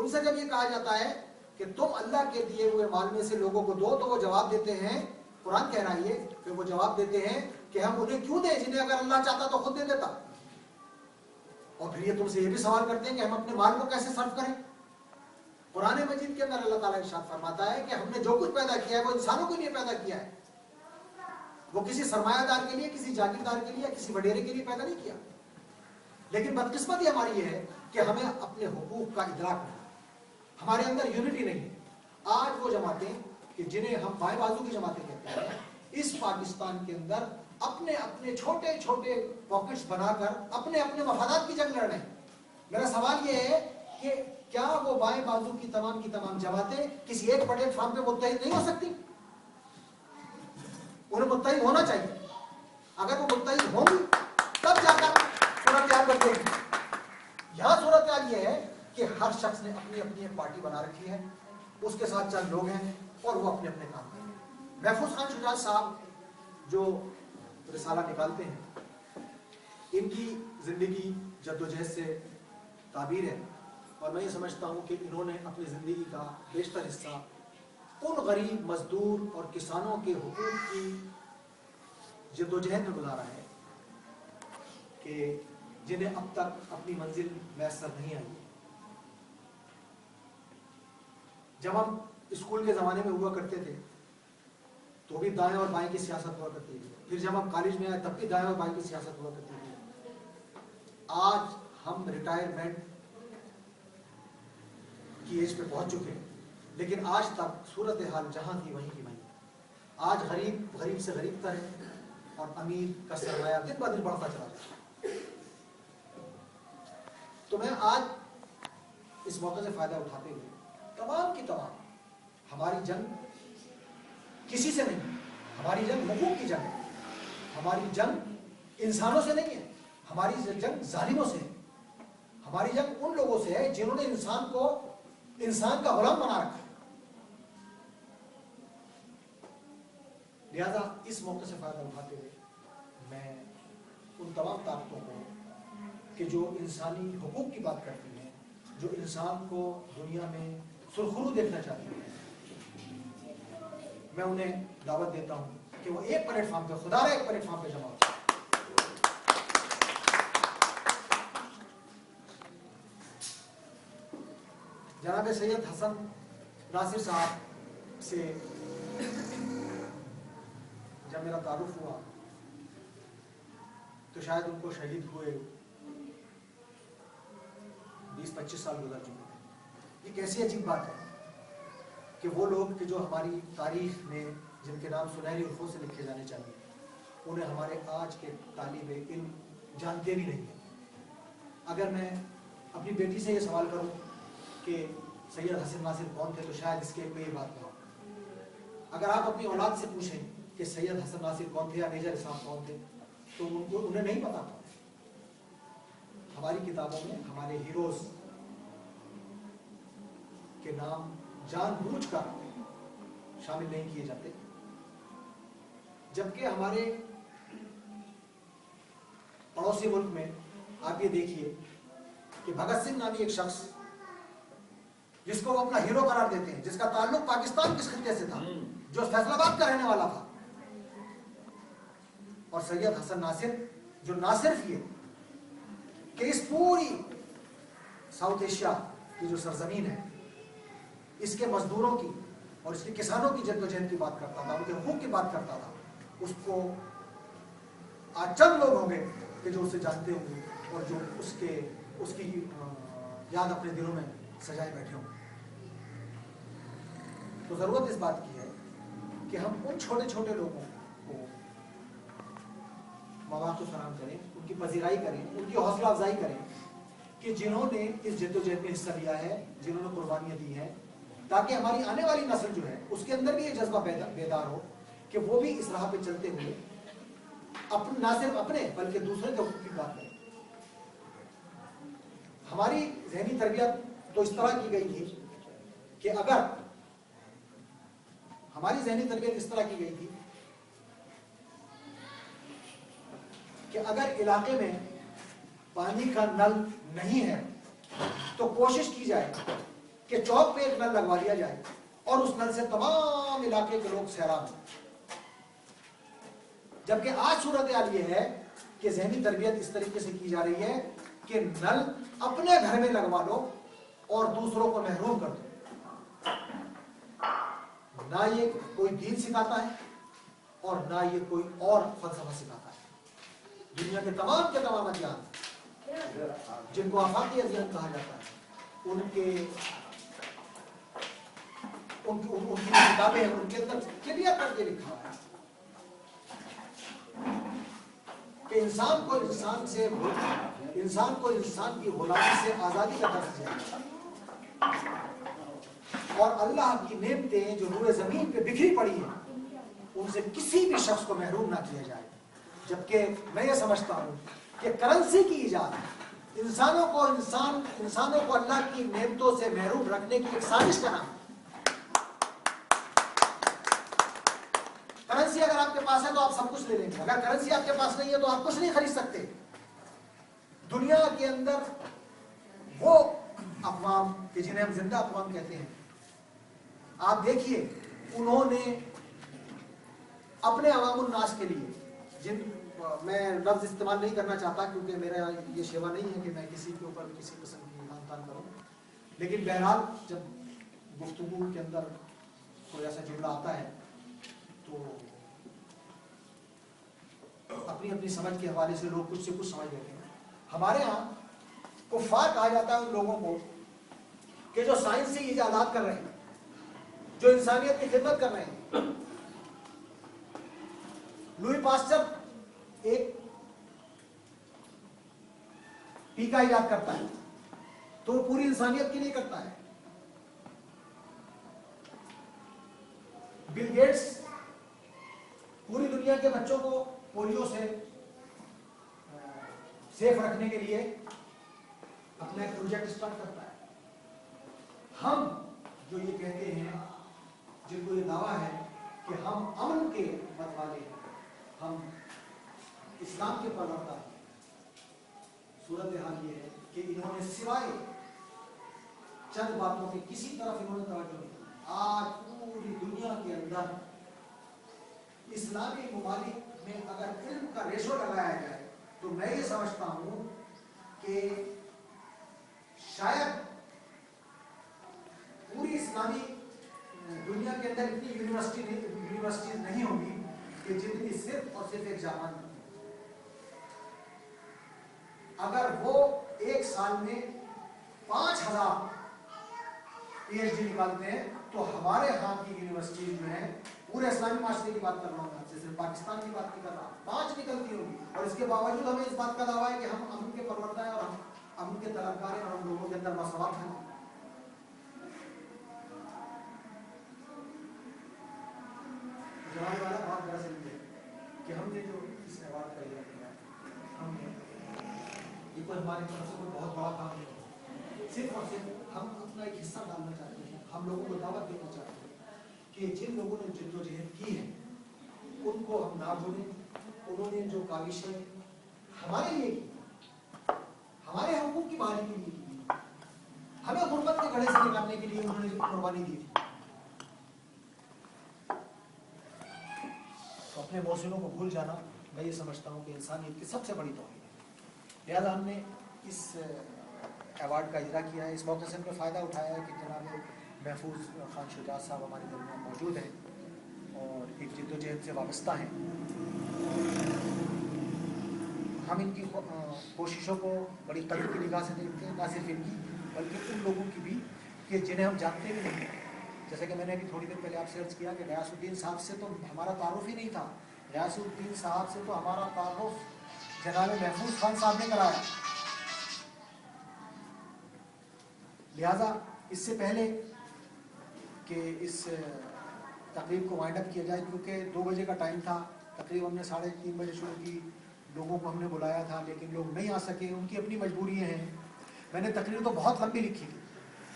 ان سے جب یہ کہا جاتا ہے کہ تم اللہ کے دیے ہوئے مال میں سے لوگوں کو دو، تو وہ جواب دیتے ہیں، قرآن کہہ رہا ہے یہ کہ وہ جواب دیتے ہیں کہ ہم انہیں کیوں دیں جنہیں اگر اللہ چاہتا تو خود دے دیتا. اور پھر یہ تم سے یہ بھی سوال کرتے ہیں کہ ہم اپنے مال کو کیسے صرف کریں. قرآن مجید کے اندر اللہ تعالیٰ ارشاد فرماتا ہے کہ ہم نے جو کچھ پیدا کیا ہے وہ انسانوں کے لیے پیدا کیا ہے. وہ کسی سرمایہ دار کے لیے، کسی جاگیردار کے لیے، کسی وڈیرے کے لیے پیدا نہیں کیا. لیکن بدقسمتی ہماری یہ ہے کہ ہمیں اپنے حقوق کا ادراک نہیں، ہمارے اندر یونٹی نہیں ہے. آج وہ جماعتیں کہ جنہیں ہم بائیں بازو کی جماعتیں کہتے ہیں، اس پاکستان کے اندر اپنے اپنے چھوٹے چھوٹے پاکٹس بنا کر اپنے اپنے مفادات کی جنگ لڑ رہے ہیں. میرا سوال یہ ہے کہ کیا وہ بائیں بازو کی تمام جماعتیں کسی ایک پلیٹ فارم پہ متحد نہیں ہو سکتی؟ انہیں متحد ہونا چاہیے. اگر وہ متحد ہوں گی تب جا کر صورتحال بدلے گی. یہاں صورتحال یہ ہے کہ ہر شخص نے اپنی اپنی ایک پارٹی بنا رکھی ہے، اس کے ساتھ چند لوگ ہیں اور وہ اپنے اپنے کام کریں. محفوظ خان شجاع صاحب جو رسالہ نکالتے ہیں، ان کی زندگی جدوجہد سے تعبیر ہے، اور میں یہ سمجھتا ہوں کہ انہوں نے اپنی زندگی کا بیشتر حصہ ان غریب مزدور اور کسانوں کے حقوق کی جدوجہد میں گزارا ہے کہ جنہیں اب تک اپنی منزل میسر نہیں آئی. جب ہم اسکول کے زمانے میں ہوا کرتے تھے تو بھی دائیں اور بائیں کی سیاست ہوا کرتی تھی. پھر جب ہم کالج میں آئے تب بھی دائیں اور بائیں کی سیاست ہوا کرتی تھی. آج ہم ریٹائرمنٹ کی ایج پہ پہنچ چکے ہیں، لیکن آج تک صورتحال جہاں تھی وہیں کی وہیں. آج غریب غریب سے غریب تر ہے اور امیر کا سرمایہ دن بہ دن بڑھتا چلا جاتا ہے. تو میں آج اس موقع سے فائدہ اٹھاتے ہوئے تمام کی تمام، ہماری جنگ کسی سے نہیں، ہماری جنگ حقوق کی جنگ ہے. ہماری جنگ انسانوں سے نہیں ہے، ہماری جنگ ظالموں سے ہے. ہماری جنگ ان لوگوں سے ہے جنہوں نے انسان کو انسان کا غلام بنا رکھا ہے. لہذا اس موقع سے فائدہ اٹھاتے ہوئے میں ان تمام طاقتوں کو کہ جو انسانی حقوق کی بات کرتی ہیں، جو انسان کو دنیا میں سرخرو دیکھنا چاہتی ہیں، میں انہیں دعوت دیتا ہوں کہ وہ ایک پلیٹ فارم پہ، خدا را ایک پلیٹ فارم پہ جمع ہو. جناب سید حسن ناصر صاحب سے جب میرا تعارف ہوا تو شاید ان کو شہید ہوئے 20-25 سال گزر چکے ہیں. یہ کیسی عجیب بات ہے کہ وہ لوگ کہ جو ہماری تاریخ میں جن کے نام سنہری حروفوں سے لکھے جانے چاہیے، انہیں ہمارے آج کے طالب علم جانتے بھی نہیں ہیں. اگر میں اپنی بیٹی سے یہ سوال کروں کہ سید حسن ناصر کون تھے تو شاید اس کے پہ یہ بات نہ ہو. اگر آپ اپنی اولاد سے پوچھیں کہ سید حسن ناصر کون تھے یا میجر اسلام کون تھے تو انہیں نہیں پتا. ہماری کتابوں میں ہمارے ہیروز کے نام جان بوجھ کر شامل نہیں کیے جاتے، جبکہ ہمارے پڑوسی ملک میں آپ یہ دیکھیے کہ بھگت سنگھ نامی ایک شخص جس کو وہ اپنا ہیرو قرار دیتے ہیں، جس کا تعلق پاکستان کس خطے سے تھا، جو فیصل آباد کا رہنے والا تھا، اور سید حسن ناصر جو نہ صرف یہ کہ اس پوری ساؤتھ ایشیا کی جو سرزمین ہے اس کے مزدوروں کی اور اس کے کسانوں کی جدوجہد کی بات کرتا تھا، ان کے حقوق کی بات کرتا تھا، اس کو آج چند لوگ ہوں گے کہ جو اسے جانتے ہوں گے اور جو اس کی یاد اپنے دلوں میں سجائے بیٹھے ہوں. تو ضرورت اس بات کی ہے کہ ہم ان چھوٹے چھوٹے لوگوں کو مواقع فراہم کریں، ان کی پذیرائی کریں، ان کی حوصلہ افزائی کریں کہ جنہوں نے اس جدوجہد میں حصہ لیا ہے، جنہوں نے قربانیاں دی ہیں، تاکہ ہماری آنے والی نسل جو ہے اس کے اندر بھی یہ جذبہ بیدار ہو کہ وہ بھی اس راہ پہ چلتے ہوئے نہ صرف اپنے بلکہ دوسرے کے حقوق کی بات کریں. ہماری ذہنی تربیت تو اس طرح کی گئی تھی کہ اگر علاقے میں پانی کا نل نہیں ہے تو کوشش کی جائے کہ چوک پہ ایک نل لگوا دیا جائے اور اس نل سے تمام علاقے کے لوگ سیراب ہوں. جبکہ آج صورتحال یہ ہے کہ ذہنی تربیت اس طریقے سے کی جا رہی ہے کہ نل اپنے گھر میں لگوا لو اور دوسروں کو محروم کر دو. نہ یہ کوئی دین سکھاتا ہے اور نہ یہ کوئی اور فلسفہ سکھاتا ہے. دنیا کے تمام ادیان جن کو آفاقی ادیان کہا جاتا ہے ان کی کتابیں ان کے اندر کلیئر کر کے لکھا ہے کہ انسان کو انسان کی غلامی سے آزادی کا درس دیا جائے اور اللہ کی نعمتیں جو روئے زمین پہ بکھری پڑی ہیں ان سے کسی بھی شخص کو محروم نہ کیا جائے. جبکہ میں یہ سمجھتا ہوں کہ کرنسی کی ایجاد انسانوں کو اللہ کی نعمتوں سے محروم رکھنے کی ایک سازش کا نام ہے. کرنسی اگر آپ کے پاس ہے تو آپ سب کچھ لے لیں گے, اگر کرنسی آپ کے پاس نہیں ہے تو آپ کچھ نہیں خرید سکتے. دنیا کے اندر وہ اقوام کہ جنہیں ہم زندہ اقوام کہتے ہیں, آپ دیکھیے انہوں نے اپنے عوام الناس کے لیے میں لفظ استعمال نہیں کرنا چاہتا کیونکہ میرا یہ شیوا نہیں ہے کہ میں کسی کے اوپر کسی قسم کی ایمان تان کروں, لیکن بہرحال جب گفتگو کے اندر کوئی ایسا جملہ آتا ہے تو اپنی اپنی سمجھ کے حوالے سے لوگ کچھ سے کچھ سمجھ لیتے ہیں. ہمارے ہاں کفار کہا جاتا ہے ان لوگوں کو کہ جو سائنسی ایجادات کر رہے ہیں, جو انسانیت کی خدمت کر رہے ہیں. لوئی پاسچر ایک ٹیکا ایجاد کرتا ہے تو وہ پوری انسانیت کے لیے کرتا ہے. بل گیٹس پوری دنیا کے بچوں کو پولیو سے سیف رکھنے کے لیے اپنا ایک پروجیکٹ اسٹارٹ کرتا ہے. ہم جو یہ کہتے ہیں, جن کو یہ دعویٰ ہے کہ ہم امن کے مت والے ہیں, ہم اسلام کے پروردگار ہیں, صورتحال یہ ہے کہ انہوں نے سوائے چند باتوں کے کسی طرف انہوں نے توجہ نہیں. آج پوری دنیا کے اندر اسلامی ممالک میں اگر علم کا ریشو لگایا جائے تو میں یہ سمجھتا ہوں کہ شاید پوری اسلامی دنیا کے اندر اتنی یونیورسٹیز نہیں ہوگی کہ جتنی صرف اور صرف ایک جاپان میں. اگر وہ ایک سال میں 5000 پی ایچ ڈی نکالتے ہیں تو ہمارے ہاں کی یونیورسٹیز میں پورے اسلامی معاشرے کی بات کر رہا ہوں, جیسے پاکستان کی بات نہیں کر رہا, 5 نکلتی ہوگی. اور اس کے باوجود ہمیں اس بات کا دعویٰ ہے کہ ہم امن کے پروردگار ہیں اور ہم امن کے طلبگار ہیں اور ہم لوگوں کے اندر مساوات ہیں. جواب والا بات دراصل یہ ہے کہ ہم نے جو اس ایوارڈ کا اعلان کیا, ہم نے یہ کوئی ہماری طرف سے کوئی بہت بڑا کام نہیں ہے, صرف اور صرف ہم اپنا ایک حصہ ڈالنا چاہتے ہیں. ہم لوگوں کو دعوت دینا چاہتے ہیں کہ جن لوگوں نے جدوجہد کی ہے ان کو ہم نہ بھولیں. انہوں نے جو کاوشیں ہمارے لیے کی, ہمارے حقوق کی بحالی کے لیے کی, ہمیں غربت کے گڑھے سے نکالنے کے لیے انہوں نے قربانی دی تھی, تو اپنے محسنوں کو بھول جانا میں یہ سمجھتا ہوں کہ انسانیت کی سب سے بڑی توہین ہے. لہٰذا ہم نے اس ایوارڈ کا اجرا کیا ہے. اس موقع سے ہم نے فائدہ اٹھایا ہے کہ جناب محفوظ خان شجاعت صاحب ہمارے درمیان موجود ہیں اور ایک جدوجہد سے وابستہ ہیں. ہم ان کی کوششوں کو بڑی قدر کی نگاہ سے دیکھتے ہیں, نہ صرف ان کی بلکہ ان لوگوں کی بھی کہ جنہیں ہم جانتے بھی نہیں. جیسا کہ میں نے ابھی تھوڑی دیر پہلے آپ سے عرض کیا کہ غیاث الدین صاحب سے تو ہمارا تعارف ہی نہیں تھا. غیاث الدین صاحب سے تو ہمارا تعارف جناب محفوظ خان صاحب نے کرایا. لہٰذا اس سے پہلے کہ اس تقریب کو وائنڈ اپ کیا جائے, کیونکہ 2 بجے کا ٹائم تھا, تقریب ہم نے 3:30 بجے شروع کی, لوگوں کو ہم نے بلایا تھا لیکن لوگ نہیں آ سکے, ان کی اپنی مجبوریاں ہیں. میں نے تقریر تو بہت لمبی لکھی تھی,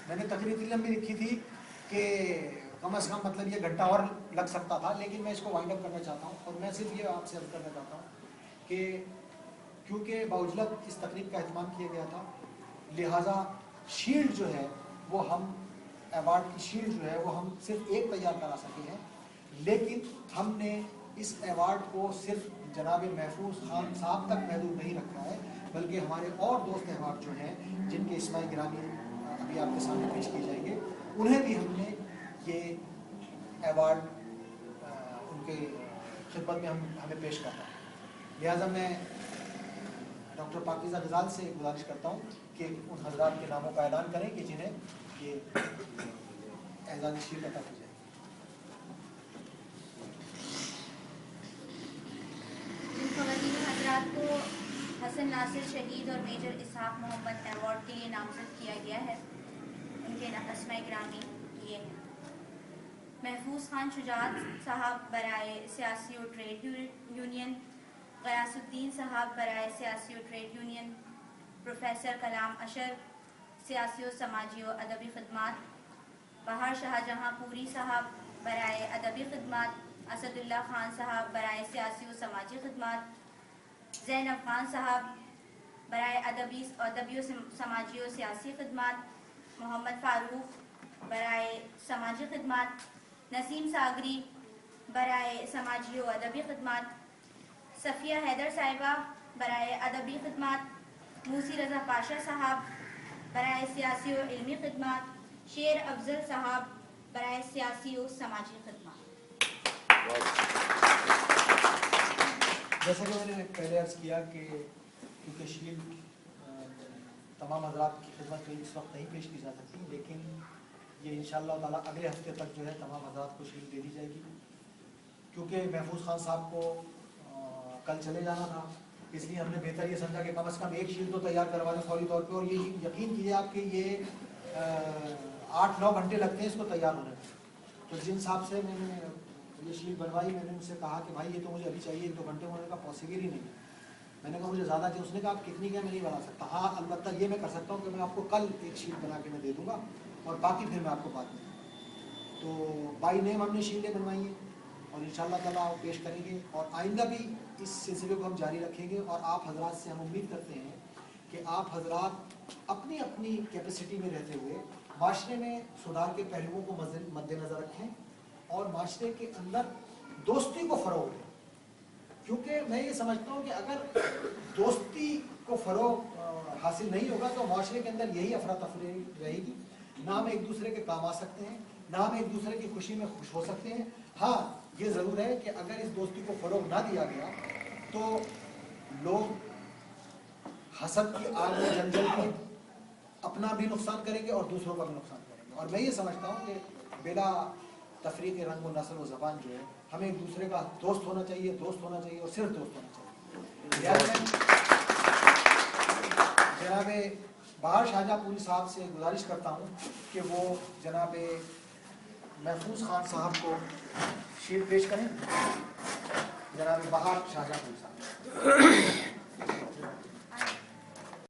میں نے تقریر اتنی لمبی لکھی تھی کہ کم از کم مطلب یہ گھنٹہ اور لگ سکتا تھا, لیکن میں اس کو وائنڈ اپ کرنا چاہتا ہوں. اور میں صرف یہ آپ سے عرض کرنا چاہتا ہوں کہ کیونکہ باوجلت اس تقریب کا اہتمام کیا گیا تھا, لہٰذا شیلڈ جو ہے وہ ہم ایوارڈ کی شیلڈ جو ہے وہ ہم صرف ایک تیار کرا سکے ہیں، لیکن ہم نے اس ایوارڈ کو صرف جناب محفوظ خان صاحب تک محدود نہیں رکھا ہے، بلکہ ہمارے اور دوست احباب جو ہیں جن کے اسماء گرامی ابھی آپ کے سامنے پیش کیے جائیں گے، انہیں بھی ہم نے یہ ایوارڈ ان کے خدمت میں ہمیں پیش کرنا ہے۔ لہٰذا میں ڈاکٹر پاکیزہ غزال سے گزارش کرتا ہوں کہ ان حضرات کے ناموں کا اعلان کریں کہ جنہیں یہ اعزازی شیلڈ عطا کی جائے۔ خواتین حضرات کو حسن ناصر شہید اور میجر اسحاق محمد ایوارڈ کے لیے نامزد کیا گیا ہے، ان کے اسماء گرامی یہ ہیں: محفوظ خان شجاعت صاحب برائے سیاسی و ٹریڈ یونین، غیاث الدین صاحب برائے سیاسی و ٹریڈ یونین، پروفیسر کلام اشر سیاسی و سماجی و ادبی خدمات، بہار شاہ جہاں پوری صاحب برائے ادبی خدمات، اسد اللہ خان صاحب برائے سیاسی و سماجی خدمات، زین افغان صاحب برائے ادبی و سماجی و سیاسی خدمات، محمد فاروق برائے سماجی خدمات، نسیم ساگری برائے سماجی و ادبی خدمات، صفیہ حیدر صاحبہ برائے ادبی خدمات، موسی رضا پاشا صاحب برائے سیاسی و علمی خدمات، شیر افضل صاحب برائے سیاسی و سماجی خدمات۔ جیسا کہ میں نے پہلے عرض کیا کہ کیونکہ شیلڈ تمام حضرات کی خدمت میں اس وقت نہیں پیش کی جا سکتی، لیکن یہ انشاءاللہ تعالیٰ اگلے ہفتے تک جو ہے تمام حضرات کو شیلڈ دے دی جائے گی، کیونکہ محفوظ خان صاحب کو کل چلے جانا تھا، اس لیے ہم نے بہتر یہ سمجھا کہ کم از کم ایک شیلڈ تو تیار کروا دیں فوری طور پہ، اور یہ یقین کیجیے آپ کہ یہ 8-9 گھنٹے لگتے ہیں اس کو تیار ہونے میں۔ تو جن صاحب سے میں نے یہ شیلڈ بنوائی، میں نے ان سے کہا کہ بھائی یہ تو مجھے ابھی چاہیے، 1-2 گھنٹے ہونے کا پاسبل ہی نہیں ہے۔ میں نے کہا مجھے زیادہ چاہیے، اس نے کہا آپ کتنی کیا میں نہیں بنا سکتا، ہاں البتہ یہ میں کر سکتا ہوں کہ میں آپ کو کل ایک شیلڈ بنا کے میں دے دوں گا اور باقی پھر میں آپ کو بعد میں دوں گا۔ تو بائی نیم ہم نے شیلڈیں بنوائی ہیں اور انشاءاللہ تعالیٰ وہ پیش کریں گے، اور آئندہ بھی اس سلسلے کو ہم جاری رکھیں گے، اور آپ حضرات سے ہم امید کرتے ہیں کہ آپ حضرات اپنی اپنی کیپیسٹی میں رہتے ہوئے معاشرے میں سدھار کے پہلوؤں کو مد نظر رکھیں اور معاشرے کے اندر دوستی کو فروغ دیں، کیونکہ میں یہ سمجھتا ہوں کہ اگر دوستی کو فروغ حاصل نہیں ہوگا تو معاشرے کے اندر یہی افراتفری رہے گی، نہ ہم ایک دوسرے کے کام آ سکتے ہیں، نہ ہم ایک دوسرے کی خوشی میں خوش ہو سکتے ہیں۔ ہاں یہ ضرور ہے کہ اگر اس دوستی کو فروغ نہ دیا گیا تو لوگ حسد کی آگ میں جل جل کے اپنا بھی نقصان کریں گے اور دوسروں کا بھی نقصان کریں گے، اور میں یہ سمجھتا ہوں کہ بلا تفریق رنگ و نسل و زبان جو ہے ہمیں ایک دوسرے کا دوست ہونا چاہیے اور صرف دوست ہونا چاہیے۔ جناب بہار شاہجہاں پوری صاحب سے گزارش کرتا ہوں کہ وہ جناب محفوظ خان صاحب کو شیلڈ پیش کریں۔ جناب بہار شاہجہاں پوری صاحب۔